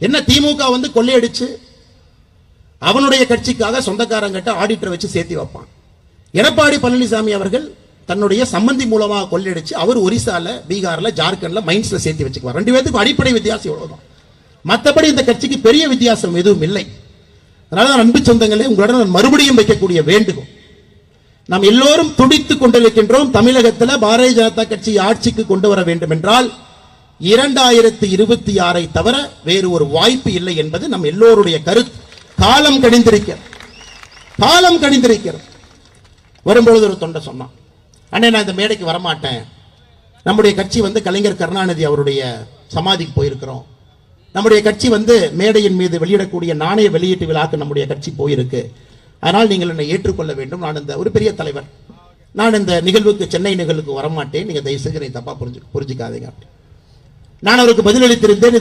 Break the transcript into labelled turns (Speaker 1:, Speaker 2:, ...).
Speaker 1: என்ன திமுக வந்து கொள்ளையடிச்சு அவனுடைய கட்சிக்காக சொந்தக்காரங்கிட்ட ஆடிட்டர் வச்சு சேர்த்து வைப்பான். எடப்பாடி பழனிசாமி அவர்கள் தன்னுடைய சம்பந்தி மூலமாக கொள்ளையடிச்சு அவர் ஒரிசால, பீகார்ல, ஜார்க்கண்ட்ல மைன்ஸ்ல சேர்த்து வச்சுக்குவார். ரெண்டு பேத்துக்கும் அடிப்படை வித்தியாசம் எவ்வளவுதான். மற்றபடி இந்த கட்சிக்கு பெரிய வித்தியாசம் எதுவும் இல்லை. அதனால அன்பு சொந்தங்களே, உங்களிடம் நான் மறுபடியும் வைக்கக்கூடிய வேண்டுகோள், நாம் எல்லோரும் துடித்துக் கொண்டிருக்கின்றோம். தமிழகத்தில் பாரதிய ஜனதா கட்சி ஆட்சிக்கு கொண்டு வர வேண்டும் என்றால் 2026 தவிர வேறு ஒரு வாய்ப்பு இல்லை என்பது நம் எல்லோருடைய கருத்து. காலம் கணிந்திருக்கிறது. வரும்பொழுது ஒரு தொண்டை சொன்னான், அண்ணே நான் இந்த மேடைக்கு வரமாட்டேன், நம்முடைய கட்சி வந்து கலைஞர் கருணாநிதி அவருடைய சமாதிக்கு போயிருக்கிறோம், நம்முடைய கட்சி வந்து மேடையின் மீது வெளியிடக்கூடிய நாணய வெளியீட்டு விழாக்கு நம்முடைய கட்சி போயிருக்கு, அதனால் நீங்கள் என்னை ஏற்றுக்கொள்ள வேண்டும், நான் இந்த ஒரு பெரிய தலைவர், நான் இந்த நிகழ்வுக்கு, சென்னை நிகழ்வுக்கு வரமாட்டேன், நீங்க தயவு செய்து தப்பா புரிஞ்சுக்காதீங்க. நான் அவருக்கு பதிலளித்திருந்தேன்,